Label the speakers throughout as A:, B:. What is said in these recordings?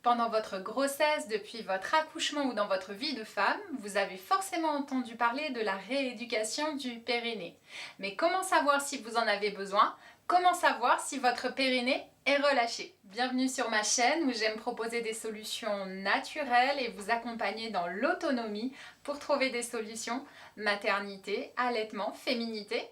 A: Pendant votre grossesse, depuis votre accouchement ou dans votre vie de femme, vous avez forcément entendu parler de la rééducation du périnée. Mais comment savoir si vous en avez besoin? Comment savoir si votre périnée est relâché? Bienvenue sur ma chaîne où j'aime proposer des solutions naturelles et vous accompagner dans l'autonomie pour trouver des solutions maternité, allaitement, féminité.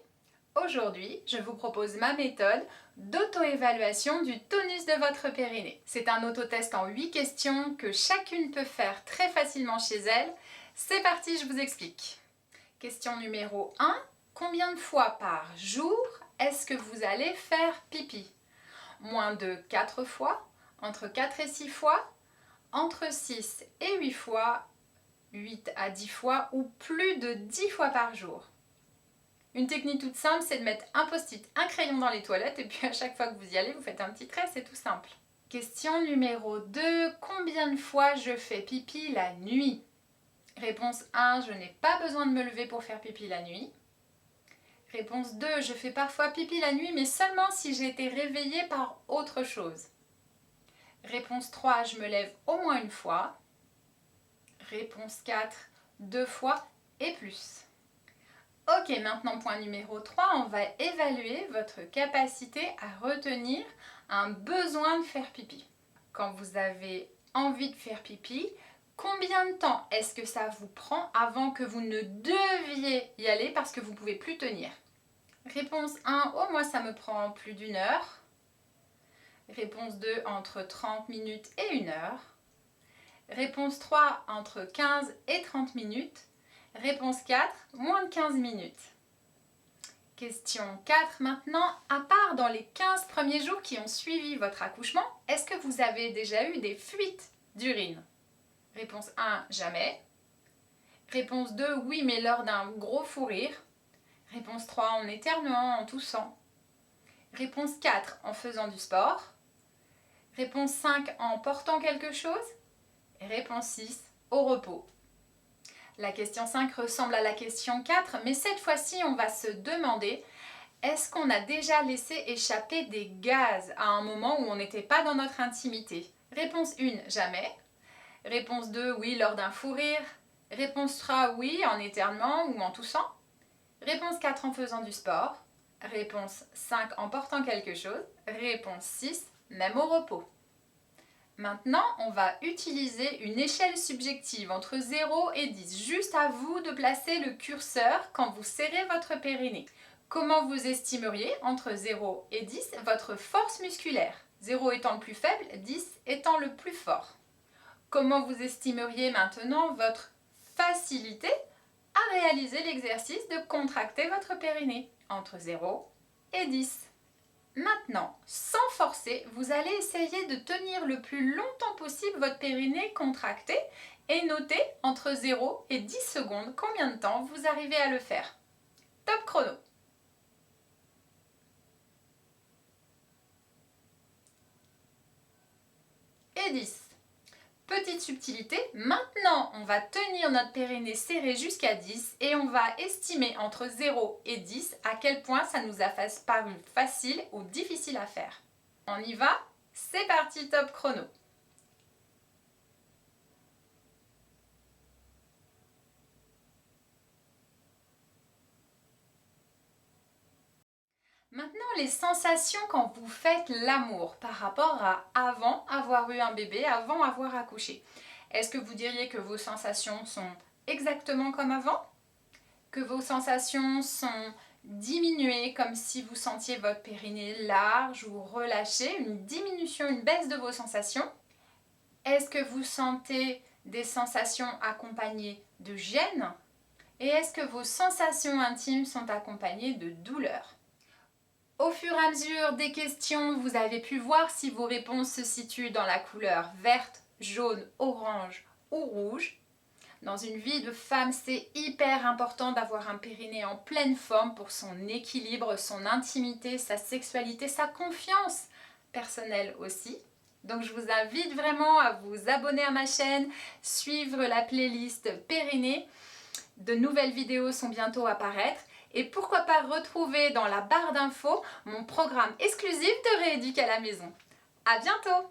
A: Aujourd'hui, je vous propose ma méthode d'auto-évaluation du tonus de votre périnée. C'est un autotest en 8 questions que chacune peut faire très facilement chez elle. C'est parti, je vous explique. Question numéro 1. Combien de fois par jour est-ce que vous allez faire pipi? Moins de 4 fois, entre 4 et 6 fois, entre 6 et 8 fois, 8 à 10 fois ou plus de 10 fois par jour. Une technique toute simple, c'est de mettre un post-it, un crayon dans les toilettes et puis à chaque fois que vous y allez, vous faites un petit trait, c'est tout simple. Question numéro 2. Combien de fois je fais pipi la nuit? Réponse 1. Je n'ai pas besoin de me lever pour faire pipi la nuit. Réponse 2. Je fais parfois pipi la nuit mais seulement si j'ai été réveillée par autre chose. Réponse 3. Je me lève au moins une fois. Réponse 4. 2 fois et plus. Ok, maintenant point numéro 3, on va évaluer votre capacité à retenir un besoin de faire pipi. Quand vous avez envie de faire pipi, combien de temps est-ce que ça vous prend avant que vous ne deviez y aller parce que vous ne pouvez plus tenir? Réponse 1, oh moi ça me prend plus d'1 heure. Réponse 2, entre 30 minutes et 1 heure. Réponse 3, entre 15 et 30 minutes. Réponse 4, moins de 15 minutes. Question 4 maintenant, à part dans les 15 premiers jours qui ont suivi votre accouchement, est-ce que vous avez déjà eu des fuites d'urine? Réponse 1, jamais. Réponse 2, oui mais lors d'un gros fou rire. Réponse 3, en éternuant, en toussant. Réponse 4, en faisant du sport. Réponse 5, en portant quelque chose. Et réponse 6, au repos. La question 5 ressemble à la question 4, mais cette fois-ci, on va se demander, est-ce qu'on a déjà laissé échapper des gaz à un moment où on n'était pas dans notre intimité? Réponse 1, jamais. Réponse 2, oui, lors d'un fou rire. Réponse 3, oui, en éternuant ou en toussant. Réponse 4, en faisant du sport. Réponse 5, en portant quelque chose. Réponse 6, même au repos. Maintenant, on va utiliser une échelle subjective entre 0 et 10. Juste à vous de placer le curseur quand vous serrez votre périnée. Comment vous estimeriez, entre 0 et 10, votre force musculaire? 0 étant le plus faible, 10 étant le plus fort. Comment vous estimeriez maintenant votre facilité à réaliser l'exercice de contracter votre périnée? Entre 0 et 10. Maintenant, sans forcer, vous allez essayer de tenir le plus longtemps possible votre périnée contracté et noter entre 0 et 10 secondes combien de temps vous arrivez à le faire. Top chrono! Et 10. Petite subtilité, maintenant on va tenir notre périnée serré jusqu'à 10 et on va estimer entre 0 et 10 à quel point ça nous a paru facile ou difficile à faire. On y va? C'est parti, top chrono! Maintenant, les sensations quand vous faites l'amour par rapport à avant avoir eu un bébé, avant avoir accouché. Est-ce que vous diriez que vos sensations sont exactement comme avant? Que vos sensations sont diminuées comme si vous sentiez votre périnée large ou relâché, une diminution, une baisse de vos sensations? Est-ce que vous sentez des sensations accompagnées de gêne? Et est-ce que vos sensations intimes sont accompagnées de douleur? Au fur et à mesure des questions, vous avez pu voir si vos réponses se situent dans la couleur verte, jaune, orange ou rouge. Dans une vie de femme, c'est hyper important d'avoir un périnée en pleine forme pour son équilibre, son intimité, sa sexualité, sa confiance personnelle aussi. Donc je vous invite vraiment à vous abonner à ma chaîne, suivre la playlist périnée. De nouvelles vidéos sont bientôt à apparaître. Et pourquoi pas retrouver dans la barre d'infos mon programme exclusif de rééduc à la maison. À bientôt!